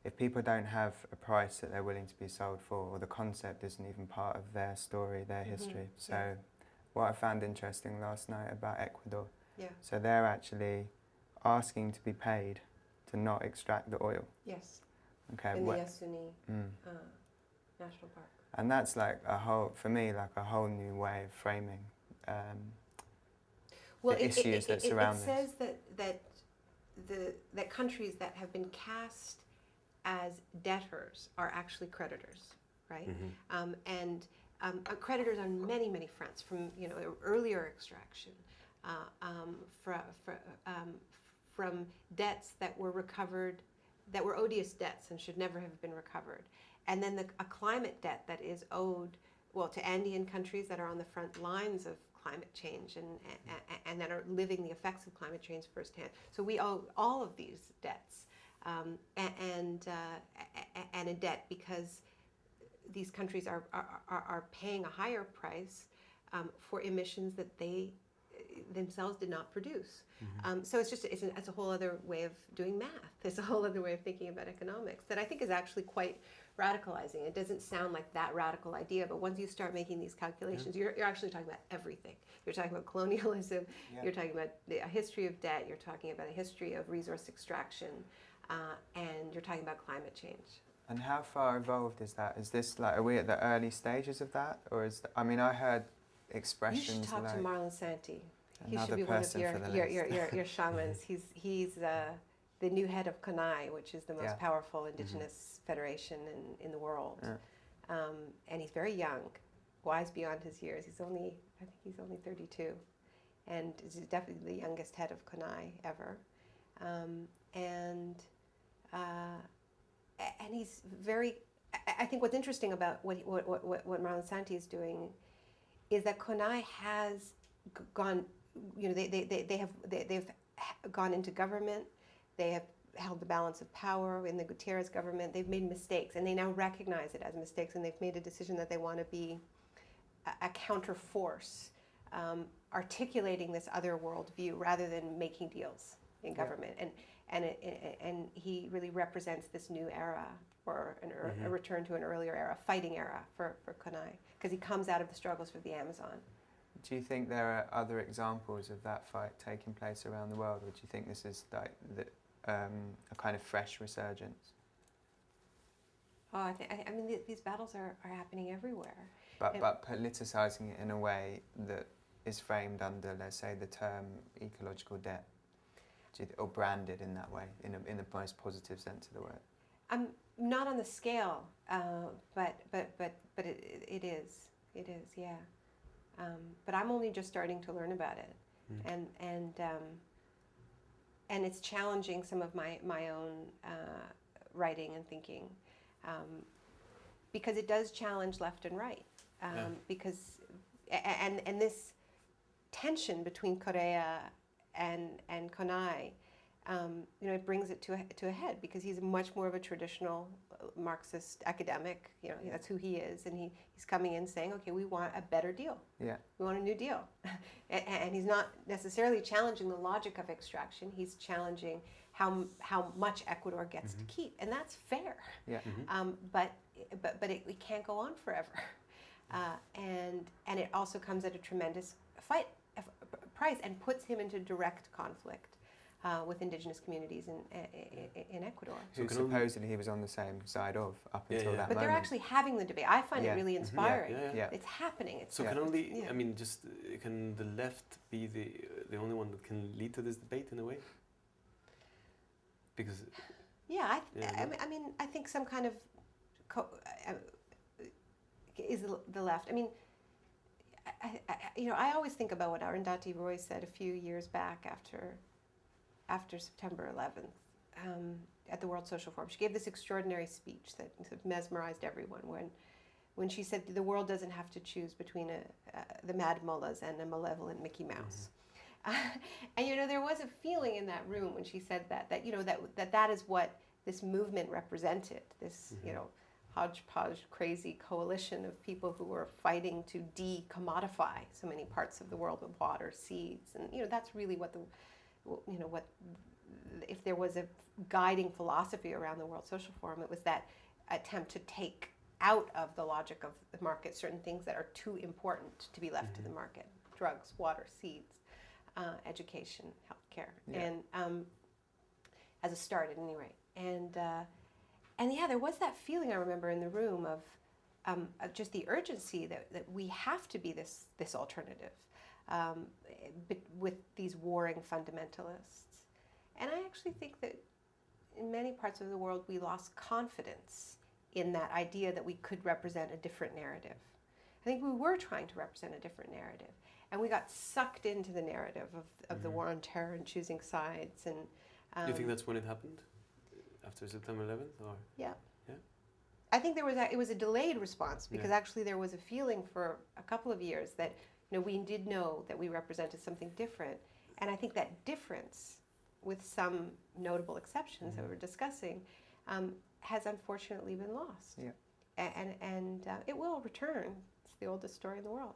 if people don't have a price that they're willing to be sold for, or the concept isn't even part of their story, their history. So what I found interesting last night about Ecuador, so they're actually asking to be paid to not extract the oil. Yes. Okay. In the Yasuni National Park. And that's like for me, like a whole new way of framing the issues that surround this. It says that countries that have been cast as debtors are actually creditors, right? And creditors on many, many fronts, from earlier extraction, from debts that were recovered, that were odious debts and should never have been recovered, and then a climate debt that is owed, well, to Andean countries that are on the front lines of climate change and that are living the effects of climate change firsthand. So we owe all of these debts, and a debt because these countries are paying a higher price for emissions that they themselves did not produce. So it's a whole other way of doing math. It's a whole other way of thinking about economics that I think is actually quite radicalizing. It doesn't sound like that radical idea, but once you start making these calculations, you're actually talking about everything. You're talking about colonialism, you're talking about a history of debt, you're talking about a history of resource extraction, and you're talking about climate change. And how far evolved is that? Is this like, are we at the early stages of that? Or I heard expressions like... You should talk to Marlon Santi. He Another should be one of person your shamans. He's the new head of CONAI, which is the most powerful indigenous federation in the world. And he's very young, wise beyond his years. I think he's only 32. And he's definitely the youngest head of CONAI ever. And he's very... I think what's interesting about what Marlon Santi is doing is that CONAI has gone... they've gone into government. They have held the balance of power in the Gutierrez government. They've made mistakes, and they now recognize it as mistakes, and they've made a decision that they want to be a counter force, articulating this other worldview rather than making deals in government. And he really represents this new era, or a return to an earlier era, fighting era for CONAI, because he comes out of the struggles for the Amazon. Do you think there are other examples of that fight taking place around the world, or do you think this is like a kind of fresh resurgence? Oh, I mean, these battles are happening everywhere. But politicising it in a way that is framed under, let's say, the term ecological debt, or branded in that way, in the most positive sense of the word. Not on the scale, but it is, yeah. But I'm only just starting to learn about it, and it's challenging some of my own writing and thinking, because it does challenge left and right, because and this tension between Correa and CONAI, it brings it to a head, because he's much more of a traditional Marxist academic. That's who he is, and he's coming in saying, okay, we want a better deal. Yeah. We want a new deal. And he's not necessarily challenging the logic of extraction. He's challenging how much Ecuador gets to keep, and that's fair. Yeah. But it can't go on forever. And it also comes at a tremendous price, and puts him into direct conflict with indigenous communities in Ecuador. Who supposedly he was on the same side of up until that moment. But they're actually having the debate. I find it really inspiring. Yeah. It's happening. Can the left be the only one that can lead to this debate in a way? Because... I think some kind of is the left. I mean, I always think about what Arundhati Roy said a few years back after September 11th at the World Social Forum. She gave this extraordinary speech that sort of mesmerized everyone when she said the world doesn't have to choose between the mad mullahs and a malevolent Mickey Mouse. And there was a feeling in that room when she said that is what this movement represented, this hodgepodge crazy coalition of people who were fighting to de-commodify so many parts of the world with water, seeds, and that's really what what if there was a guiding philosophy around the World Social Forum, it was that attempt to take out of the logic of the market certain things that are too important to be left to the market: drugs, water, seeds, education, healthcare, and as a start at any rate. And yeah, there was that feeling, I remember, in the room of just the urgency that we have to be this alternative with these warring fundamentalists. And I actually think that in many parts of the world we lost confidence in that idea that we could represent a different narrative. I think we were trying to represent a different narrative, and we got sucked into the narrative of the war on terror and choosing sides. And do you think that's when it happened? After September 11th, or yeah, I think it was a delayed response, because actually there was a feeling for a couple of years that we did know that we represented something different, and I think that difference, with some notable exceptions that we're discussing, has unfortunately been lost. Yeah. And it will return. It's the oldest story in the world.